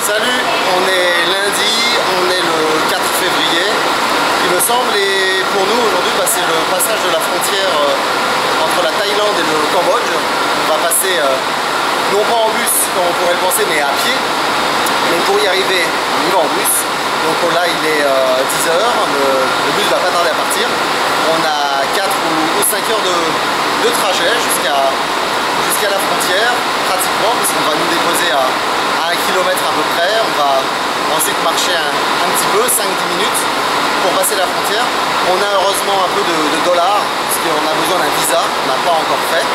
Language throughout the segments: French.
Salut, on est lundi, on est le 4 février, il me semble, et pour nous aujourd'hui c'est le passage de la frontière entre la Thaïlande et le Cambodge. On va passer non pas en bus comme on pourrait le penser, mais à pied. Mais pour y arriver, on y va en bus. Donc là il est 10 h, le bus va pas tarder à partir. On a 4 ou 5 heures de trajet jusqu'à la frontière, pratiquement, parce qu'on va nous déposer à 1 km à peu près. On va ensuite marcher un petit peu, 5-10 minutes pour passer la frontière. On a heureusement un peu de dollars, parce qu'on a besoin d'un visa, on n'a pas encore fait.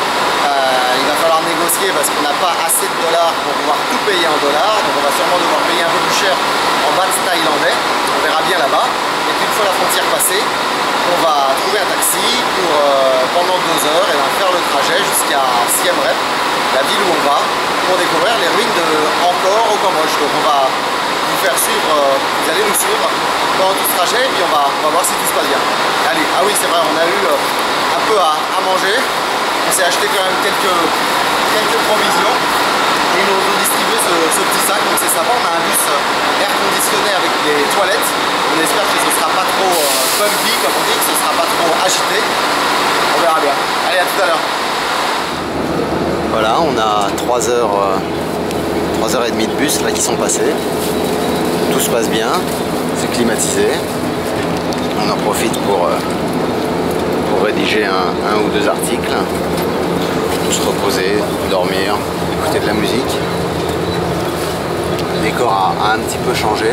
Il va falloir négocier parce qu'on n'a pas assez de dollars pour pouvoir tout payer en dollars, donc on va sûrement devoir payer un peu plus cher en baht thaïlandais. On verra bien là-bas. Et puis une fois la frontière passée, on va trouver un taxi pour pendant 2 heures et faire le trajet jusqu'à Siem Reap, la ville où on va, pour découvrir les ruines de Angkor au Cambodge. Donc on va vous faire suivre, vous allez nous suivre pendant tout ce trajet et puis on va voir si tout se passe bien. Allez, ah oui c'est vrai, on a eu un peu à manger, on s'est acheté quand même quelques provisions et ils nous ont distribué ce petit sac, donc c'est sympa. On a un bus air conditionné avec des toilettes. On espère que ce ne sera pas trop bumpy, comme on dit, que ce ne sera pas trop agité. On verra bien. Allez, à tout à l'heure. Voilà, on a 3h30 de bus là qui sont passés. Tout se passe bien, c'est climatisé. On en profite pour rédiger un ou deux articles, pour se reposer, dormir, écouter de la musique. Le décor a un petit peu changé.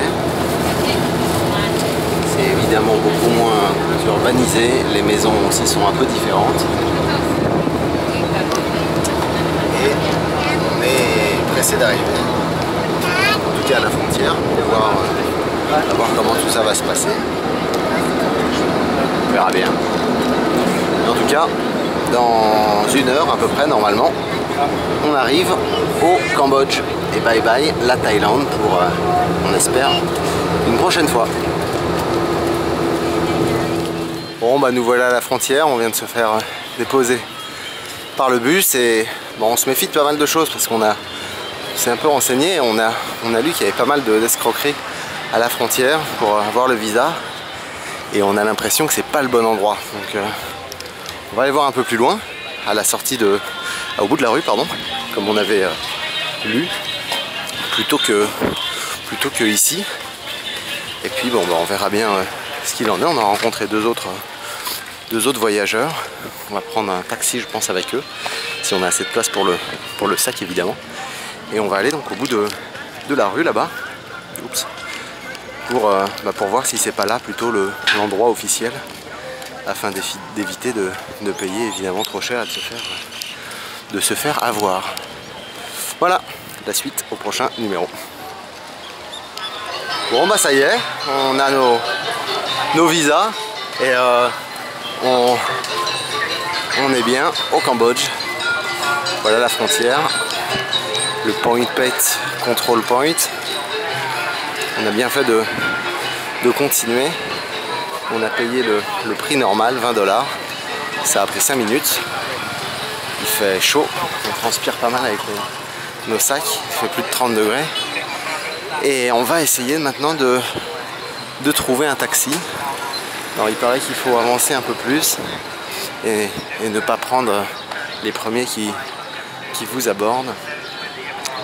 C'est évidemment beaucoup moins urbanisé, les maisons aussi sont un peu différentes. Et on est pressé d'arriver, en tout cas à la frontière, pour voir comment tout ça va se passer. On verra bien. Mais en tout cas, dans 1 heure à peu près, normalement, on arrive au Cambodge. Et bye bye la Thaïlande pour, on espère, une prochaine fois. Bon bah nous voilà à la frontière, on vient de se faire déposer par le bus et bon, on se méfie de pas mal de choses parce qu'on s'est un peu renseigné, on a lu qu'il y avait pas mal d'escroqueries à la frontière pour avoir le visa et on a l'impression que c'est pas le bon endroit. Donc on va aller voir un peu plus loin, à la sortie au bout de la rue, pardon, comme on avait lu, plutôt que ici. Et puis bon bah on verra bien ce qu'il en est. On a rencontré deux autres voyageurs. On va prendre un taxi je pense avec eux, si on a assez de place pour le sac évidemment. Et on va aller donc au bout de la rue là-bas, pour voir si c'est pas là plutôt l'endroit officiel, afin d'éviter de payer évidemment trop cher et de se faire avoir. Voilà, la suite au prochain numéro. Bon bah ça y est, on a nos visas et on est bien au Cambodge. Voilà la frontière, le Point Pet Control Point. On a bien fait de continuer. On a payé le prix normal, 20 $. Ça a pris 5 minutes. Il fait chaud, on transpire pas mal avec nos sacs, il fait plus de 30 degrés. Et on va essayer maintenant de trouver un taxi. Alors il paraît qu'il faut avancer un peu plus et ne pas prendre les premiers qui vous abordent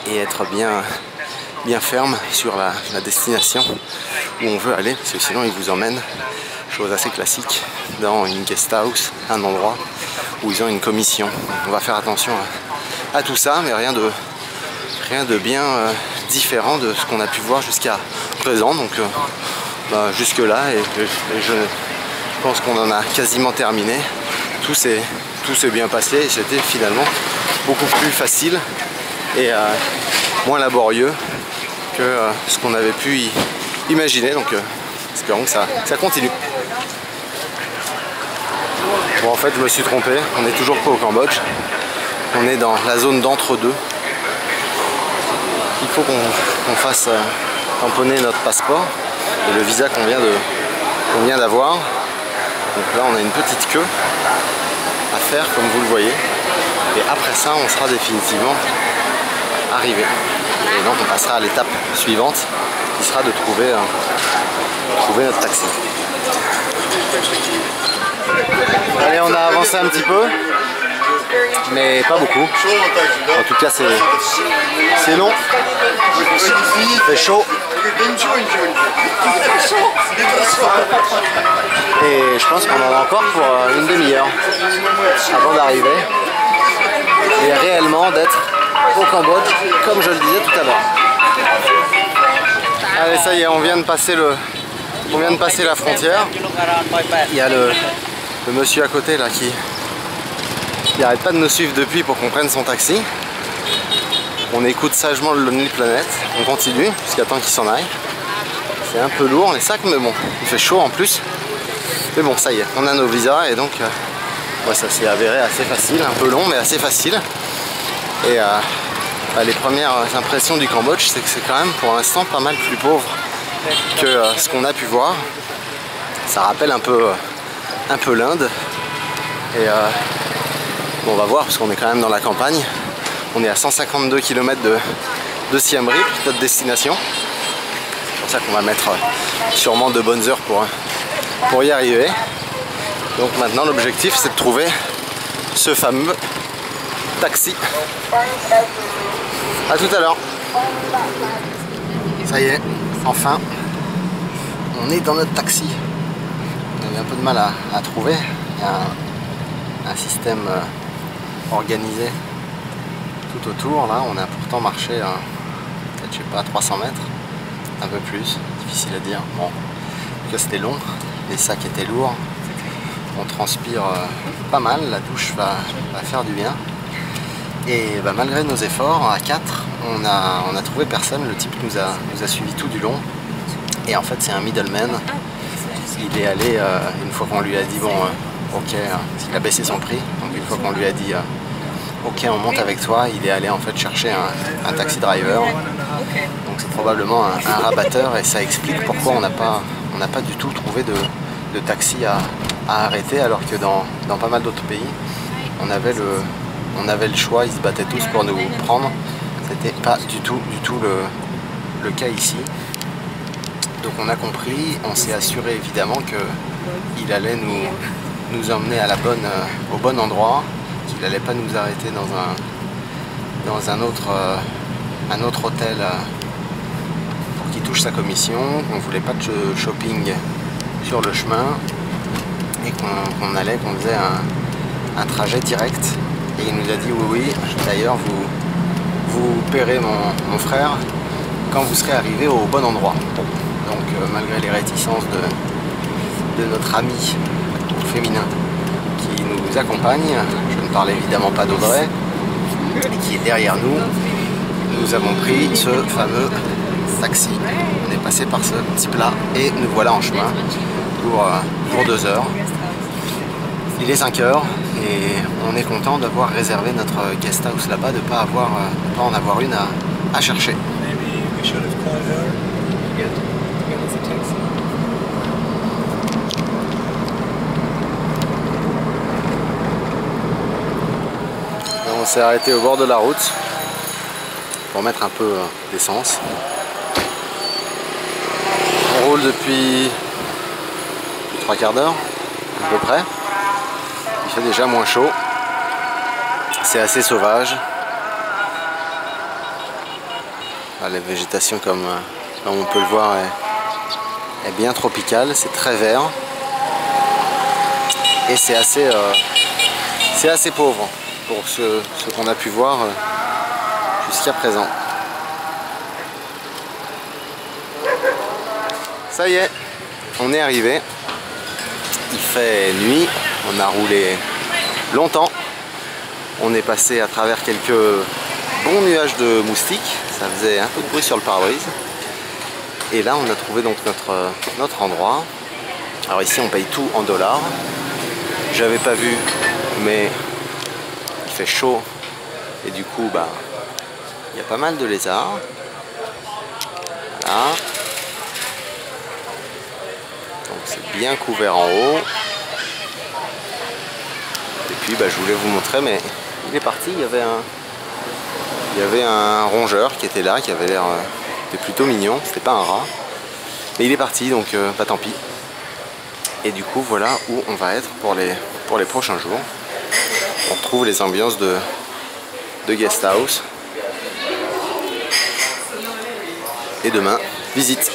et être bien ferme sur la destination où on veut aller, parce que sinon ils vous emmènent, chose assez classique, dans une guest house, un endroit où ils ont une commission. On va faire attention à tout ça, mais rien de bien différent de ce qu'on a pu voir jusqu'à présent. Donc jusque là et je pense qu'on en a quasiment terminé. Tout s'est bien passé et c'était finalement beaucoup plus facile et moins laborieux que ce qu'on avait pu imaginer. Donc espérons que ça continue. Bon en fait je me suis trompé, on n'est toujours pas au Cambodge, on est dans la zone d'entre-deux. Il faut qu'on fasse tamponner notre passeport et le visa qu'on vient d'avoir. Donc là on a une petite queue à faire comme vous le voyez. Et après ça on sera définitivement arrivé. Et donc on passera à l'étape suivante qui sera de trouver notre taxi. Allez, on a avancé un petit peu, mais pas beaucoup. En tout cas c'est long, il fait chaud. Et je pense qu'on en a encore pour une demi-heure avant d'arriver et réellement d'être au Cambodge, comme je le disais tout à l'heure. Allez, ça y est, on vient de passer la frontière. Il y a le monsieur à côté là qui n'arrête pas de nous suivre depuis pour qu'on prenne son taxi. On écoute sagement le Lonely Planet, on continue jusqu'à temps qu'il s'en aille. C'est un peu lourd les sacs, mais bon, il fait chaud en plus. Mais bon, ça y est, on a nos visas et donc ouais, ça s'est avéré assez facile, un peu long mais assez facile. Et les premières impressions du Cambodge, c'est que c'est quand même pour l'instant pas mal plus pauvre que ce qu'on a pu voir. Ça rappelle un peu l'Inde. Et bon, on va voir parce qu'on est quand même dans la campagne. On est à 152 km de Siem Reap, notre destination. C'est pour ça qu'on va mettre sûrement de bonnes heures pour y arriver. Donc maintenant l'objectif c'est de trouver ce fameux taxi. A tout à l'heure. Ça y est, enfin, on est dans notre taxi. On avait un peu de mal à trouver. Il y a un système organisé tout autour. Là, on a pourtant marché peut-être, je sais pas, 300 mètres, un peu plus, difficile à dire. Bon, en tout cas, c'était long, les sacs étaient lourds. On transpire pas mal, la douche va faire du bien. Et malgré nos efforts, à 4, on a trouvé personne. Le type nous a suivi tout du long. Et en fait, c'est un middleman. Il est allé, une fois qu'on lui a dit, bon, ok, il a baissé son prix. Donc une fois qu'on lui a dit, ok, on monte avec toi, il est allé en fait chercher un taxi driver. Donc c'est probablement un rabatteur et ça explique pourquoi on n'a pas du tout trouvé de taxi à arrêter, alors que dans pas mal d'autres pays, on avait le choix, ils se battaient tous pour nous prendre. C'était pas du tout le cas ici. Donc on a compris, on s'est assuré évidemment qu'il allait nous emmener au bon endroit, qu'il n'allait pas nous arrêter dans un autre hôtel pour qu'il touche sa commission, qu'on ne voulait pas de shopping sur le chemin et qu'on faisait un trajet direct. Et il nous a dit oui, d'ailleurs vous paierez mon frère quand vous serez arrivé au bon endroit. Donc malgré les réticences de notre ami féminin qui nous accompagne, je ne parle évidemment pas d'Audrey, et qui est derrière nous, nous avons pris ce fameux taxi. On est passé par ce type-là et nous voilà en chemin pour 2 heures. Il est 5 heures et on est content d'avoir réservé notre guest house là-bas, de ne pas en avoir une à chercher. On s'est arrêté au bord de la route pour mettre un peu d'essence. On roule depuis 3/4 d'heure à peu près. Il fait déjà moins chaud. C'est assez sauvage. La végétation, comme on peut le voir, est bien tropicale. C'est très vert. Et c'est assez pauvre pour ce qu'on a pu voir jusqu'à présent. Ça y est, on est arrivé. Il fait nuit, on a roulé longtemps. On est passé à travers quelques bons nuages de moustiques. Ça faisait un peu de bruit sur le pare-brise. Et là, on a trouvé donc notre endroit. Alors ici, on paye tout en dollars. J'avais pas vu, mais il fait chaud. Et du coup, il y a pas mal de lézards. Voilà. Donc c'est bien couvert en haut. Et puis je voulais vous montrer, mais il est parti, il y avait Il y avait un rongeur qui était là, qui avait l'air plutôt mignon. C'était pas un rat. Mais il est parti, donc bah, tant pis. Et du coup, voilà où on va être pour les prochains jours. On retrouve les ambiances de guest house. Et demain, visite.